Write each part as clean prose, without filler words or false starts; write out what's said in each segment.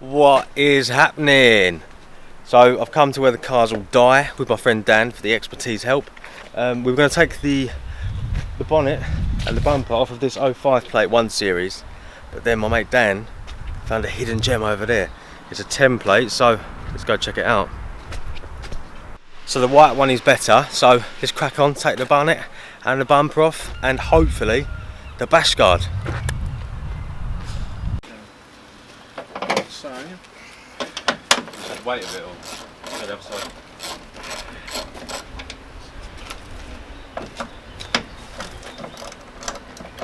What is happening? So I've come to where the cars all die with my friend Dan for the expertise help. We were going to take the bonnet and the bumper off of this 05 plate 1 series, but then my mate Dan found a hidden gem over there. It's a 10 plate, so let's go check it out. So the white one is better, so let's crack on, take the bonnet and the bumper off, and hopefully the bash guard. So, Just wait a bit on the other side.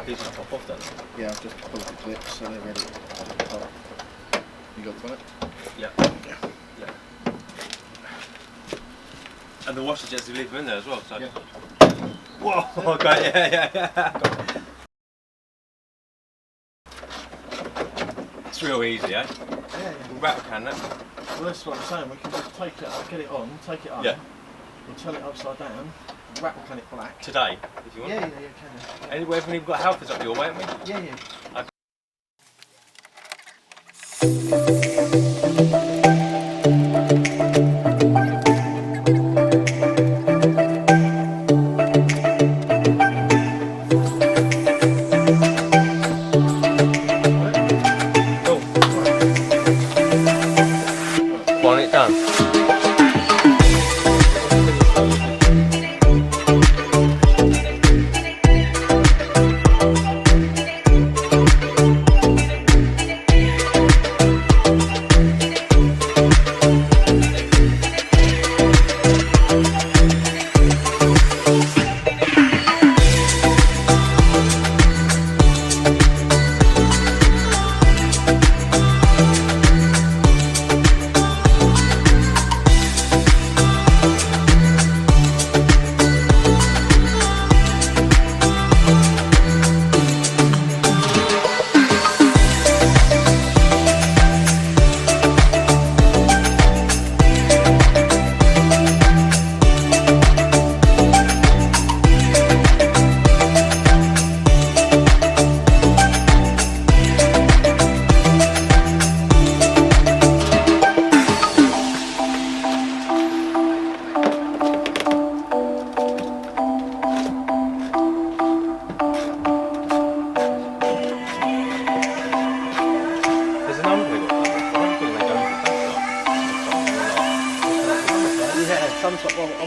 These just pop off then? yeah, I've just pulled the clips so they're ready to pop. You got the bonnet? Yeah. Yeah. And the washer jets, you leave them in there as well, so. Yeah. Whoa, okay, yeah. It's real easy, eh? Yeah. We'll rattle can that. Well, that's what I'm saying. We can just take it, get it on, take it on. Yeah. We'll turn it upside down, rattle can it black. Today, if you want. Yeah, can. Anywhere when you've got helpers up your way, haven't we? Yeah. Okay. Bonnet done.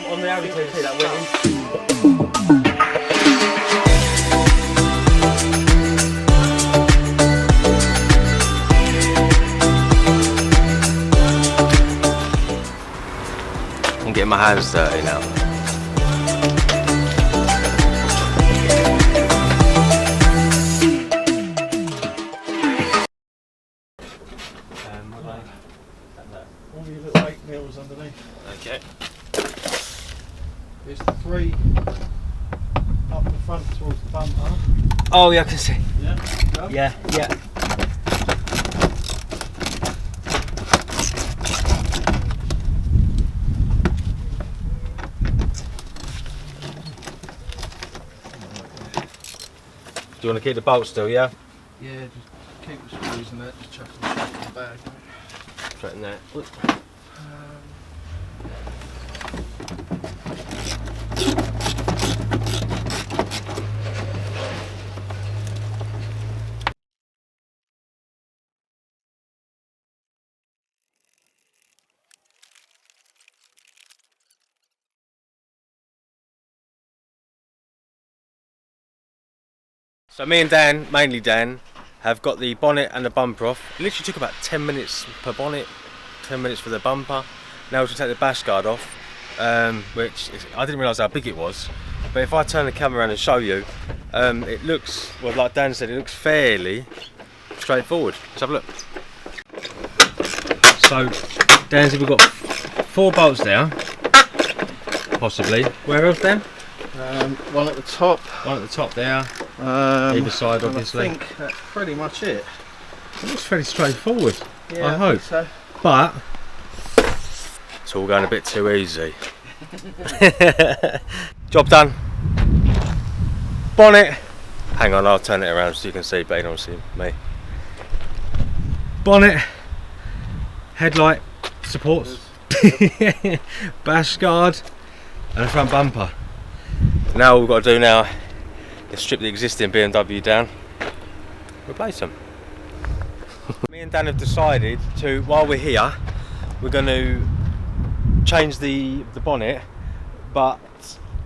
On the Audi TT that went in. I'm getting my hands dirty now. All your little 8 mils underneath. Okay. There's the 3 up the front towards the bumper. Oh yeah, I can see. Yeah. Yeah. Do you want to keep the bolt still, yeah? Yeah, just keep the screws in that, just chuck them straight in the bag. Straighten that. So me and Dan, mainly Dan, have got the bonnet and the bumper off. It literally took about 10 minutes per bonnet, 10 minutes for the bumper. Now we should take the bash guard off, which is, I didn't realise how big it was. But if I turn the camera around and show you, it looks, well, like Dan said, it looks fairly straightforward. Let's have a look. So Dan said we've got 4 bolts there, possibly. Where else, Dan? One at the top. One at the top there. Either side, obviously. I think that's pretty much it. It looks fairly straightforward, Yeah, I hope. So. But it's all going a bit too easy. Job done. Bonnet. Hang on, I'll turn it around so you can see, but you don't see me. Bonnet headlight supports, bash guard, and a front bumper. Now all we've got to do now is strip the existing BMW down, replace them. Me and Dan have decided to, while we're here, we're going to change the bonnet, but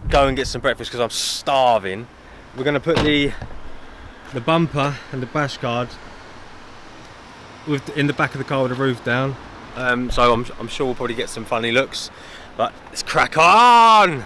go and get some breakfast because I'm starving. We're going to put the bumper and the bash guard in the back of the car with the roof down. So I'm sure we'll probably get some funny looks, but let's crack on!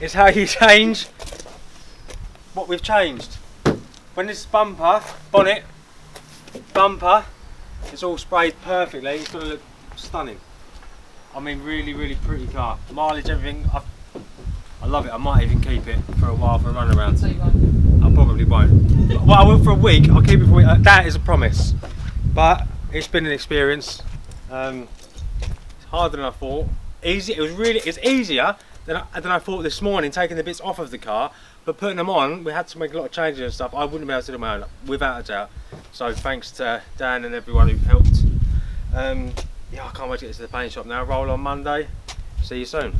Is how you change what we've changed. When this bonnet, bumper, it's all sprayed perfectly, it's going to look stunning. I mean, really pretty car. Mileage, everything, I love it. I might even keep it for a while for a run around. So you won't? I probably won't. Well, I will for a week. I'll keep it for a week. That is a promise. But it's been an experience. It's harder than I thought. Easy. It's easier than I thought this morning, taking the bits off of the car, but putting them on, we had to make a lot of changes and stuff. I wouldn't be able to do it on my own, without a doubt. So thanks to Dan and everyone who helped. Yeah, I can't wait to get to the paint shop now. Roll on Monday. See you soon.